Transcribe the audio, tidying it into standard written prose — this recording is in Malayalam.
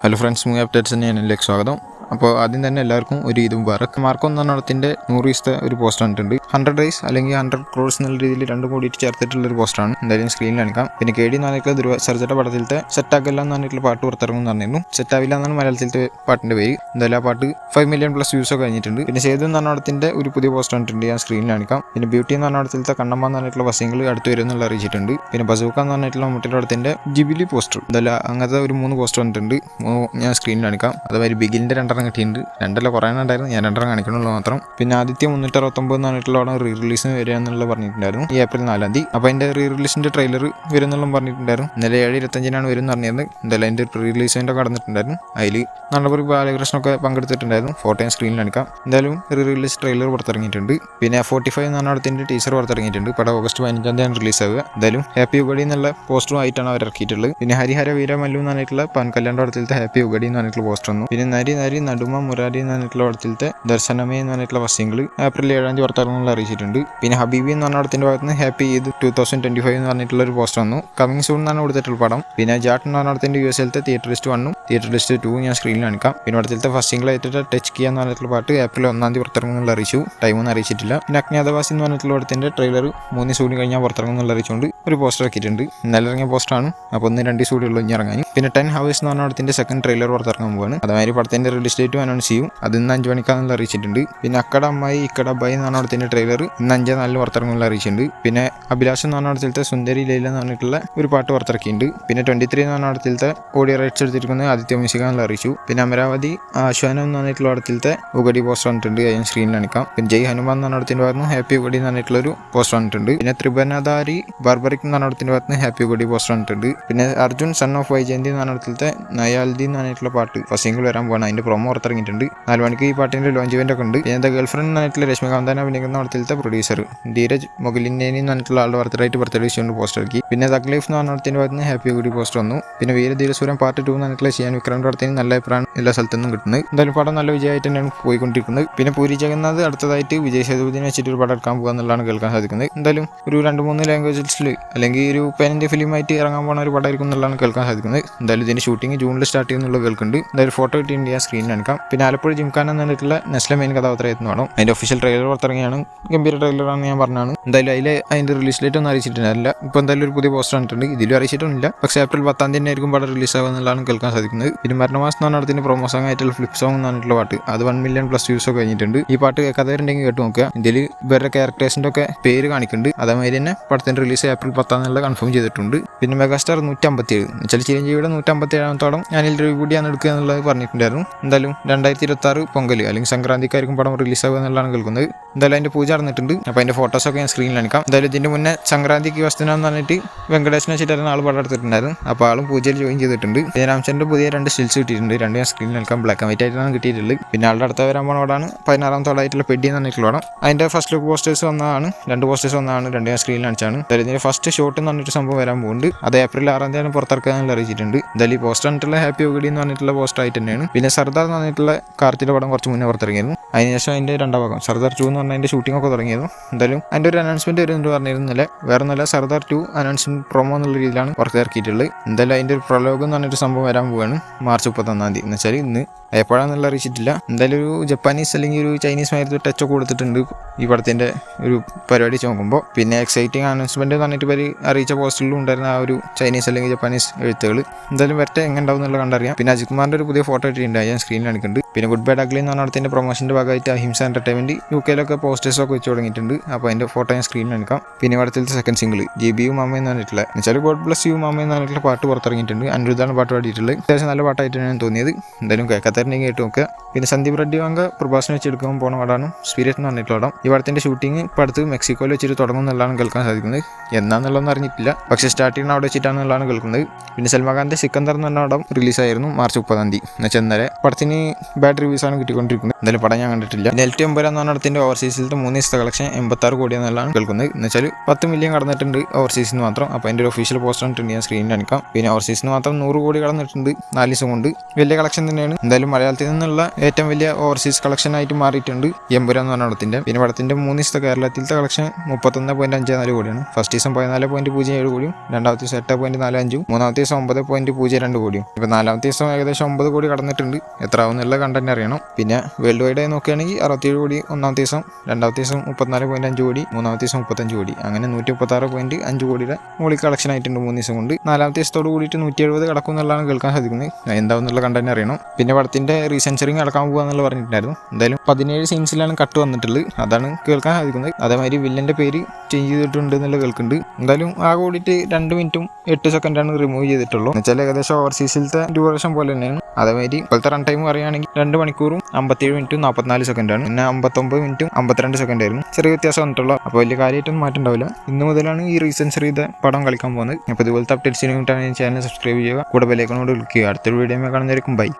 ഹലോ ഫ്രണ്ട്സ്, മൂവി അപ്ഡേറ്റ്സിന് ഞാനിലേക്ക് സ്വാഗതം. അപ്പോൾ ആദ്യം തന്നെ എല്ലാവർക്കും ഒരു ഇത് മുബാറക്. മാർക്കോ എന്ന പടത്തിൻ്റെ 100 ദിവസത്തെ ഒരു പോസ്റ്റർ കണ്ടിട്ടുണ്ട്. 100 days അല്ലെങ്കിൽ 100 crores എന്നുള്ള രീതിയിൽ രണ്ടും കൂടിയിട്ട് ചേർത്തിട്ടുള്ളൊരു പോസ്റ്ററാണ്. എന്തായാലും സ്ക്രീനിൽ കാണിക്കാം. പിന്നെ KD എന്ന് പറഞ്ഞിട്ടുള്ള ധ്രുവ സർജയുടെ പടത്തിലത്തെ സെറ്റാക്കില്ല എന്ന് പറഞ്ഞിട്ടുള്ള പാട്ട് പുറത്തിറങ്ങും എന്ന് പറഞ്ഞിരുന്നു. സെറ്റാവില്ല എന്നാണ് മലയാളത്തിലത്തെ പാട്ടിൻ്റെ പേര്. എന്തായാലും ആ പാട്ട് 5 million+ വ്യൂസ് ഒക്കെ കഴിഞ്ഞിട്ടുണ്ട്. പിന്നെ സേതു എന്ന് പറഞ്ഞ പടത്തിൻ്റെ ഒരു പുതിയ പോസ്റ്റർ കണ്ടിട്ടുണ്ട്, ഞാൻ സ്ക്രീനിൽ കാണിക്കാം. പിന്നെ ബ്യൂട്ടി എന്ന് പറഞ്ഞ പടത്തിലത്തെ കണ്ണമ്മ എന്ന് പറഞ്ഞിട്ടുള്ള വസ്യങ്ങൾ അടുത്ത് വരും എന്നുള്ള അറിയിച്ചിട്ടുണ്ട്. പിന്നെ ബസൂക്ക എന്ന് പറഞ്ഞിട്ടുള്ള മമ്മൂട്ടിയുടെ പടത്തിൻ്റെ ജിബിലി പോസ്റ്റർ, എന്തായാലും അങ്ങനത്തെ ഒരു 3 പോസ്റ്റർ കണ്ടിട്ടുണ്ട്. ഞാൻ സ്ക്രീനിൽ കാണിക്കാം. അതുമാതിരി ബിഗിലിൻ്റെ 2 കിട്ടിയിട്ടുണ്ട്. 2 കുറേ ഉണ്ടായിരുന്നു, ഞാൻ 2 കാണിക്കണുള്ളൂ മാത്രം. പിന്നെ ആദിത്യ 369 എന്ന് പറഞ്ഞിട്ടുള്ള റീ റിലീസിന് വരിക എന്നുള്ളത് പറഞ്ഞിട്ടുണ്ടായിരുന്നു ഈ April 4. അപ്പോൾ അതിൻ്റെ റീ റിലീസിൻ്റെ ട്രെയിലർ വരുന്നുള്ളതും പറഞ്ഞിട്ടുണ്ടായിരുന്നു. ഇന്നലെ 7:25 വരും എന്ന് പറഞ്ഞിരുന്നത്. എന്തായാലും അതിൻ്റെ പ്രീ റിലീസിൻ്റെ കടന്നിട്ടുണ്ടായിരുന്നു. അതിൽ നല്ലപോലെ ബാലകൃഷ്ണനൊക്കെ പങ്കെടുത്തിട്ടുണ്ടായിരുന്നു. ഫോട്ടോ ഞാൻ സ്ക്രീനിൽ കാണിക്കാം. എന്തായാലും റീ റിലീസ് ട്രെയിലർ പുറത്തിറങ്ങിയിട്ടുണ്ട്. പിന്നെ 45 എന്ന് പറഞ്ഞ പടത്തിൻ്റെ ടീസർ പുറത്തിറങ്ങിയിട്ടുണ്ട്. പടം August 15 റിലീസ് ആവുക. എന്തായാലും ഹാപ്പി യുഗടി എന്നുള്ള പോസ്റ്ററുമായിട്ടാണ് അവർ ഇറക്കിയിട്ടുള്ളത്. പിന്നെ ഹരിഹര വീരമല്ലു എന്ന് പറഞ്ഞിട്ടുള്ള പവൻ കല്യാണിൻ്റെ പടത്തിലത്തെ ഹാപ്പി യുഗടി എന്ന് പറഞ്ഞിട്ടുള്ള പോസ്റ്റർ വന്നു. പിന്നെ നരി നരി നടുമ മുരാരി എന്ന് പറഞ്ഞിട്ടുള്ള പടത്തിലത്തെ ദർശനമേ എന്ന് പറഞ്ഞിട്ടുള്ള വസ്യങ്ങൾ April 7 പുറത്തിറങ്ങുന്നത് അറിയിച്ചിട്ടുണ്ട്. പിന്നെ ഹബീബി എന്ന് പറഞ്ഞ പടത്തിൻ്റെ ഭാഗത്ത് നിന്ന് ഹാപ്പി ഈദ് 2025 എന്ന് പറഞ്ഞിട്ടുള്ള ഒരു പോസ്റ്റർ വന്നു. കമ്മിങ് സൂൺ എന്നാണ് കൊടുത്തിട്ടുള്ള പടം. പിന്നെ ജാട്ട് എന്ന് പറഞ്ഞ പടത്തിൻ്റെ US theatre list 1 theatre list 2 ഞാൻ സ്ക്രീനിൽ കാണിക്കാം. പിന്നെ പടത്തിലത്തെ ഫസ്റ്റ് സിംഗിൾ ആയിട്ട് ടച്ച് കിയ എന്ന് പറഞ്ഞിട്ടുള്ള പാട്ട് April 1 പുറത്തിറങ്ങുന്നുള്ള അറിയിച്ചു. ടൈമൊന്നും അറിയിച്ചിട്ടില്ല. പിന്നെ അജ്ഞാതവാസി എന്ന് പറഞ്ഞിട്ടുള്ള പടത്തിൻ്റെ ട്രെയിലർ 3 സൂടി കഴിഞ്ഞാൽ പുറത്തിറങ്ങുന്നുള്ള അറിയിച്ചുകൊണ്ട് ഒരു പോസ്റ്റർ ആക്കിയിട്ടുണ്ട്. ഇന്നലെ ഇറങ്ങിയ പോസ്റ്ററാണ്. അപ്പോൾ 1-2 സൂടിയുള്ളൂ ഇനി ഇറങ്ങാൻ. പിന്നെ 10 Hours എന്ന് പറഞ്ഞ പടത്തിൻ്റെ സെക്കൻഡ് ട്രെയിലർ പുറത്തിറങ്ങാൻ പോവാണ്. അതുമാതിരി പടത്തിൻ്റെ റിലീസ് ഡേറ്റും അനൗൺസ് ചെയ്യും. അത് ഇന്ന് 5 മണിക്കാണെന്നുള്ള അറിയിച്ചിട്ടുണ്ട്. പിന്നെ അക്കട അമ്മായി ഇക്കട അബ്ബായി എന്ന് പറഞ്ഞ പടത്തിൻ്റെ ട്രെയിലർ ഇന്ന് 5-4 പുറത്തിറങ്ങുന്നുള്ള അറിയിച്ചിട്ടുണ്ട്. പിന്നെ അഭിലാഷം എന്ന് പറഞ്ഞ പടത്തിലത്തെ സുന്ദരി ലൈല എന്ന് പറഞ്ഞിട്ടുള്ള ഒരു പാട്ട് പുറത്തിറക്കിയിട്ടുണ്ട്. പിന്നെ 23 എന്ന് പറഞ്ഞ പടത്തിലത്തെ ഓഡിയോ റൈറ്റ്സ് എടുത്തിരിക്കുന്നത് ആദിത്യ മ്യൂസിക് എന്നുള്ള അറിയിച്ചു. പിന്നെ അമരാവതി ആശ്വാനം എന്ന് പറഞ്ഞിട്ടുള്ള പടത്തിലത്തെ ഉഗടി പോസ്റ്റർ വന്നിട്ടുണ്ട്, ഞാൻ സ്ക്രീനിൽ കാണിക്കാം. പിന്നെ ജയ് ഹനുമാൻ എന്ന് പറഞ്ഞ പടത്തിൻ്റെ ഭാഗത്ത് നിന്ന് ഹാപ്പി ഉഗടി എന്ന് പറഞ്ഞിട്ടുള്ള ഒരു പോസ്റ്റർ വന്നിട്ടുണ്ട്. പിന്നെ ത്രിഭുവനധാരി ബാർബറിക് എന്ന് പറഞ്ഞ പടത്തിൻ്റെ ഭാഗത്ത് നിന്ന് ഹാപ്പി ഉഗടി പോസ്റ്റർ വന്നിട്ടുണ്ട്. പിന്നെ അർജുൻ സൺ ഓഫ് വൈജയന്തി എന്ന് പറഞ്ഞ പടത്തിലത്തെ നയാൽദി എന്ന് പറഞ്ഞിട്ടുള്ള പാട്ട് ഫസ്റ്റ് സിംഗിൾ വരാൻ പോകണം. അതിൻ്റെ പ്രൊമോ പുറത്തിറങ്ങിയിട്ടുണ്ട്. 4 മണിക്ക് ഈ പാട്ടിൻ്റെ ലോഞ്ച് ഇവൻ്റ് ഒക്കെ ഉണ്ട്. പിന്നെ ഗേൾ ഫ്രണ്ട് എന്ന് പറഞ്ഞിട്ടുള്ള രശ്മികാന്താന അഭിനയിക്കുന്ന പടത്തിലത്തെ പ്രൊഡ്യൂസർ ധീരജ് മൊഗലിനേനി എന്ന് പറഞ്ഞിട്ടുള്ള ആളുടെ ബർത്ത്ഡേ വിഷയമുണ്ട് പോസ്റ്റർ ആക്കി. പിന്നെ തക് ലൈഫ് എന്ന് പറഞ്ഞ പടത്തിൻ്റെ ഭാഗത്ത് നിന്ന് ഹാപ്പി ഉഗടി പോസ്റ്റർ വന്നു. പിന്നെ വീരധീരസൂരം പാർട്ട് 2 എന്ന് പറഞ്ഞിട്ടുള്ള ചെയ്യാൻ വിക്രമിൻ്റെ പടത്തിന് നല്ല അഭിപ്രായം എല്ലാ സ്ഥലത്തുനിന്നും കിട്ടുന്നത്. എന്തായാലും പടം നല്ല വിജയമായിട്ട് തന്നെയാണ് പോയിക്കൊണ്ടിരിക്കുന്നത്. പിന്നെ പൂരി ജഗന്നാഥ് അടുത്തതായിട്ട് വിജയ് സേതുപതിനെ വെച്ചിട്ട് ഒരു പടം എടുക്കാൻ പോകുക എന്നുള്ളതാണ് കേൾക്കാൻ സാധിക്കുന്നത്. എന്തായാലും ഒരു 2-3 ലാംഗ്വേജസിൽ അല്ലെങ്കിൽ ഒരു പാൻ ഇന്ത്യ ഫിലിമായിട്ട് ഇറങ്ങാൻ പോകുന്ന ഒരു പടമായിരിക്കും എന്നുള്ളതാണ് കേൾക്കാൻ സാധിക്കുന്നത്. എന്തായാലും ഇതിൻ്റെ ഷൂട്ടിംഗ് ജൂണിൽ സ്റ്റാർട്ട് ചെയ്യുന്നുള്ള കേൾക്കുന്നുണ്ട്. എന്തായാലും ഫോട്ടോ കിട്ടിയിട്ട് ഞാൻ സ്ക്രീനിൽ കാണിക്കാം. പിന്നെ ആലപ്പുഴ ജിംഖാന എന്ന് പറഞ്ഞിട്ടുള്ള നെസ്ലെ മെയിൻ കഥാപാത്രമായിരുന്നു വേണം. അതിൻ്റെ ഒഫീഷ്യൽ ട്രെയിലർ പുറത്തിറങ്ങിയാണ്. ഗംഭീര ട്രെയിലറാണ് ഞാൻ പറഞ്ഞാണ്. എന്തായാലും അതിൻ്റെ റിലീസ് ഡേറ്റ് ഒന്നും അറിയിച്ചിട്ടില്ല. ഇപ്പോൾ എന്തായാലും ഒരു പുതിയ പോസ്റ്റർ കണ്ടിട്ടുണ്ട്. ഇതിലും അറിയിച്ചിട്ടൊന്നുമില്ല. പക്ഷേ April 10 ആയിരിക്കും പടം റിലീസ് ആവുക എന്നുള്ളതാണ് കേൾക്കാൻ സാധിക്കുന്നത്. പിന്നെ മരണമാസം എന്ന് പറഞ്ഞ പടത്തിൻ്റെ പ്രൊമോ സോങ് ആയിട്ടുള്ള ഫ്ലിപ്പ് സോങ് എന്ന് പറഞ്ഞിട്ടുള്ള പാട്ട് അത് 1 million+ വ്യൂസ് ഒക്കെ കഴിഞ്ഞിട്ടുണ്ട്. ഈ പാട്ട് കേൾക്കാത്തവരുണ്ടെങ്കിൽ കേട്ട് നോക്കുക. ഇതിൽ ഇവരുടെ ക്യാരക്ടേഴ്സിൻ്റെ ഒക്കെ പേര് കാണിക്കുന്നുണ്ട്. അതേമാതിരി തന്നെ പടത്തിൻ്റെ റിലീസ് April 10 കൺഫേം ചെയ്തിട്ടുണ്ട്. പിന്നെ മെഗാസ്റ്റാർ 157 എന്നുവെച്ചാൽ ചിരഞ്ജീവിയുടെ 157ാമത്തോളം ഞാനിൽ കൂടിയാണ് എടുക്കുക എന്നുള്ളത് പറഞ്ഞിട്ടുണ്ടായിരുന്നു. എന്തായാലും 2026 പൊങ്കൽ അല്ലെങ്കിൽ സംക്രാന്തിക്കായിരിക്കും പടം റിലീസ് ആവുക എന്നുള്ളതാണ് കേൾക്കുന്നത്. എന്തായാലും അതിൻ്റെ പൂജ നടന്നിട്ടുണ്ട്. അപ്പോൾ അതിൻ്റെ ഫോട്ടോസൊക്കെ ഞാൻ സ്ക്രീനിൽ കാണിക്കാം. എന്തായാലും ഇതിൻ്റെ മുന്നേ സംക്രാന്തിക്ക് വസ്തുന എന്ന് പറഞ്ഞിട്ട് വെങ്കടേശനെ വെച്ചിട്ടായിരുന്നു ആൾ പടം എടുത്തിട്ടുണ്ടായിരുന്നു. അപ്പോൾ ആളും പൂജയിൽ ജോയിൻ ചെയ്തിട്ടുണ്ട്. പിന്നെ രാംചന്ദ്രൻ്റെ പുതിയ 2 സ്റ്റിൽസ് കിട്ടിയിട്ടുണ്ട്. 2 ഞാൻ സ്ക്രീനിൽ കാണിക്കാം. ബ്ലാക്ക് ആൻഡ് വൈറ്റ് ആയിട്ടാണ് കിട്ടിയിട്ടുള്ളത്. പിന്നെ ആളുടെ അടുത്ത വരാൻ പോണ പടമാണ് 16ാമത്തോളായിട്ടുള്ള പെഡി എന്ന് പറഞ്ഞിട്ടുള്ള പടം. അതിൻ്റെ ഫസ്റ്റ് ലുക്ക് പോസ്റ്റേഴ്സ് വന്നതാണ്. 2 പോസ്റ്റേഴ്സ് വന്നതാണ്. 2 ഞാൻ സ്ക്രീനിൽ കാണിച്ചാണ്. എന്തായാലും ഇതിൻ്റെ ഫസ്റ്റ് ഷോട്ട് എന്ന് പറഞ്ഞിട്ട് സംഭവം വരാൻ പോകുന്നുണ്ട്. അത് April 6 പുറത്തിറക്കാനുള്ള അറിയിച്ചിട്ടുണ്ട്. എന്തായാലും ഈ പോസ്റ്റർ പറഞ്ഞിട്ടുള്ള ഹാപ്പി ഉഗടി എന്ന് പറഞ്ഞിട്ടുള്ള പോസ്റ്റർ ആയിട്ട് തന്നെയാണ്. പിന്നെ സർദാർ എന്ന് പറഞ്ഞിട്ടുള്ള കാർത്തിയുടെ പടം കുറച്ച് മുന്നേ പുറത്തിറങ്ങിയിരുന്നു. അതിനുശേഷം അതിൻ്റെ 2ാം ഭാഗം സർദാർ 2 എന്ന് പറഞ്ഞാൽ അതിൻ്റെ ഷൂട്ടിംഗ് ഒക്കെ തുടങ്ങിയിരുന്നു. എന്തായാലും അതിൻ്റെ ഒരു അനൗൺസ്മെൻറ്റ് വരുന്നുണ്ട് പറഞ്ഞിരുന്നില്ല. വേറെ ഒന്നുമല്ല, സർദാർ 2 അനൗൺസ്മെൻറ്റ് പ്രൊമോ എന്നുള്ള രീതിയിലാണ് പുറത്തിറക്കിയിട്ടുള്ളത്. എന്തായാലും അതിൻ്റെ ഒരു പ്രലോഗം എന്ന് പറഞ്ഞിട്ട് സംഭവം വരാൻ പോവുകയാണ് March 31 എന്ന് വെച്ചാൽ ഇന്ന്. എപ്പോഴാണെന്നുള്ള അറിയിച്ചിട്ടില്ല. എന്തായാലും ഒരു ജപ്പാനീസ് അല്ലെങ്കിൽ ഒരു ചൈനീസ് മാതിരി ടച്ചൊക്കെ കൊടുത്തിട്ടുണ്ട് ഈ പടത്തിൻ്റെ ഒരു പരിപാടി നോക്കുമ്പോൾ. പിന്നെ എക്സൈറ്റിംഗ് അനൗൺസ്മെൻറ്റ് എന്ന് പറഞ്ഞിട്ട് ഇവർ അറിയിച്ച പോസ്റ്ററിലും ഉണ്ടായിരുന്ന ആ ഒരു ചൈനീസ് അല്ലെങ്കിൽ ജപ്പാനീസ് എഴുത്തുകൾ. എന്തായാലും വരട്ടെ എങ്ങനെ ഉണ്ടാവും എന്നുള്ള കണ്ടറിയാം. പിന്നെ അജിത് കുമാറിൻ്റെ ഒരു പുതിയ ഫോട്ടോ ഇട്ടിട്ടുണ്ട്, ഞാൻ സ്ക്രീനിൽ കാണിക്കുന്നുണ്ട്. പിന്നെ ഗുഡ് ബൈ ഡഗ്ലി എന്ന് പറഞ്ഞ പടത്തിൻ്റെ പ്രൊമോഷൻ്റെ ഭാഗമായിട്ട് അഹിംസ എൻ്റർടൈൻമെൻറ്റ് UK പോസ്റ്റേഴ്സൊക്കെ വെച്ച് തുടങ്ങിയിട്ടുണ്ട്. അപ്പോൾ അതിൻ്റെ ഫോട്ടോ ഞാൻ സ്ക്രീനിൽ കാണിക്കാം. പിന്നെ പടത്തിലത്തെ സെക്കൻഡ് സിംഗിൾ JBU മാമ എന്ന് പറഞ്ഞിട്ടുള്ള എന്നുവെച്ചാൽ ഗോഡ് ബ്ലസ് യു മാമ എന്ന് പറഞ്ഞിട്ടുള്ള പാട്ട് പുറത്തിറങ്ങിയിട്ടുണ്ട്. അനിരുദ്ധാണ് പാട്ട് പാടിയിട്ടുള്ളത്. അത്യാവശ്യം നല്ല പാട്ടായിട്ടാണ് ഞാൻ തോന്നിയത്. എന്തായാലും കേൾക്കാത്തവരുണ്ടെങ്കിൽ കേട്ട് നോക്കുക. പിന്നെ സന്ദീപ് റെഡ്ഡി വാങ്ക പ്രഭാഷണം വെച്ചെടുക്കാൻ പോകുന്ന പടമാണ് സ്പിരിറ്റ് എന്ന് പറഞ്ഞിട്ടുള്ള പടം. ഈ പടത്തിൻ്റെ ഷൂട്ടിംഗ് ഇപ്പോൾ അടുത്ത് മെക്സിക്കോയിൽ വെച്ചിട്ട് തുടങ്ങും എന്നുള്ളതാണ് കേൾക്കാൻ സാധിക്കുന്നത്. എന്നാന്നുള്ളതൊന്നും അറിഞ്ഞിട്ടില്ല, പക്ഷേ സ്റ്റാർട്ട് ചെയ്യുന്ന അവിടെ വെച്ചിട്ടാണെന്നുള്ളതാണ് കേൾക്കുന്നത്. പിന്നെ സൽമാൻ ഖാൻ്റെ സിക്കന്ദർ എന്ന് പറഞ്ഞ പടം റിലീസായിരുന്നു March 30 എന്നുവെച്ചാൽ ഇന്നലെ. പടത്തിന് ബാഡ് റിവ്യൂസ് ആണ് കിട്ടിക്കൊണ്ടിരിക്കുന്നത്. എന്തായാലും പടം ഞാൻ കണ്ടിട്ടില്ല. LT എമ്പുരാൻ എന്ന് പറഞ്ഞ പടത്തിന്റെ ഓവർസീസിലത്തെ 3 ദിവസത്തെ കളക്ഷൻ 86 കോടി എന്നുള്ളതാണ് കേൾക്കുന്നത്. എന്ന് വെച്ചാൽ 10 മില്യൺ കടന്നിട്ടുണ്ട് ഓവർസീസിന് മാത്രം. അപ്പോൾ അതിന്റെ ഒരു ഒഫീഷ്യൽ പോസ്റ്റർ കണ്ടിട്ടുണ്ട്, ഞാൻ സ്ക്രീനിൽ കാണിക്കാം. പിന്നെ ഓവർസീസിന് മാത്രം 100 കോടി കടന്നിട്ടുണ്ട് 4 ദിവസം കൊണ്ട്. വലിയ കളക്ഷൻ തന്നെയാണ്. എന്തായാലും മലയാളത്തിൽ നിന്നുള്ള ഏറ്റവും വലിയ ഓവർസീസ് കളക്ഷൻ ആയിട്ട് മാറിയിട്ടുണ്ട് എമ്പുരാൻ എന്ന് പറഞ്ഞ പടത്തിന്റെ. പിന്നെ പടത്തിന്റെ 3 ദിവസത്തെ കേരളത്തിലത്തെ കളക്ഷൻ 31.54 കോടിയാണ്. ഫസ്റ്റ് ദിവസം 14.07 കോടിയും, രണ്ടാമത്തെ ദിവസം 8.45, മൂന്നാമത്തെ ദിവസം 9.02 കോടിയും. ഇപ്പൊ നാലാമത്തെ ദിവസം ഏകദേശം 9 കോടി കടന്നിട്ടുണ്ട്. എത്ര ആവുന്നുള്ള കണ്ടന്റ് അറിയണം. പിന്നെ വേൾഡ് വൈഡ് ആയി നോക്കുകയാണെങ്കിൽ 67 കോടി ഒന്നാമത്തെ ദിവസം, രണ്ടാമത്തെ ദിവസം 34.5 കോടി, മൂന്നാമത്തെ ദിവസം 35 കോടി, അങ്ങനെ 136.5 കോടിയുടെ മുകളിൽ കളക്ഷൻ ആയിട്ടുണ്ട് 3 ദിവസം കൊണ്ട്. നാലാമത്തെ ദിവസത്തോട് കൂടിയിട്ട് 170 കടക്കും എന്നുള്ളതാണ് കേൾക്കാൻ സാധിക്കുന്നത്. എന്താവുന്നുള്ള കണ്ടന്റ് അറിയണം. പിന്നെ പടത്തിന്റെ റീസെൻസറിങ് അടക്കാൻ പോകാന്നുള്ള പറഞ്ഞിട്ടുണ്ടായിരുന്നു. എന്തായാലും 17 സീൻസിലാണ് കട്ട് വന്നിട്ടുള്ളത്, അതാണ് കേൾക്കാൻ സാധിക്കുന്നത്. അതേമാതിരി വില്ലന്റെ പേര് ചേഞ്ച് ചെയ്തിട്ടുണ്ട് എന്നുള്ള കേൾക്കുന്നുണ്ട്. എന്തായാലും ആ കൂടിയിട്ട് 2 മിനിറ്റും 8 സെക്കൻഡാണ് റിമൂവ് ചെയ്തിട്ടുള്ളൂ. എന്നുവെച്ചാൽ ഏകദേശം ഓവർസീസിലത്തെ ഡ്യൂറേഷൻ പോലെ തന്നെയാണ്. അതേമാതിരി ഇപ്പോഴത്തെ റൺ ടൈം പറയുകയാണെങ്കിൽ 2 മണിക്കൂറും 57 മിനിറ്റും 44 സെക്കൻഡാണ്. പിന്നെ 59 മിനിറ്റും 52 സെക്കൻഡായിരുന്നു. ചെറിയ വ്യത്യാസം വന്നിട്ടുള്ളൂ. അപ്പോൾ വലിയ കാര്യമായിട്ടൊന്നും മാറ്റണ്ടാവില്ല. ഇന്ന് മുതലാണ് ഈ റീസെൻസർ ചെയ്ത പടം കളിക്കാൻ പോകുന്നത്. അപ്പോൾ ഇതുപോലത്തെ അപ്ഡേറ്റ്സിന് വേണ്ടിയിട്ടാണ് ചാനൽ സബ്സ്ക്രൈബ് ചെയ്യുക, കൂടെ ബെൽ ഐക്കണോട് ക്ലിക്ക് ചെയ്യുക. അടുത്തൊരു വീഡിയോ കാണുന്നതായിരിക്കും. ബൈ.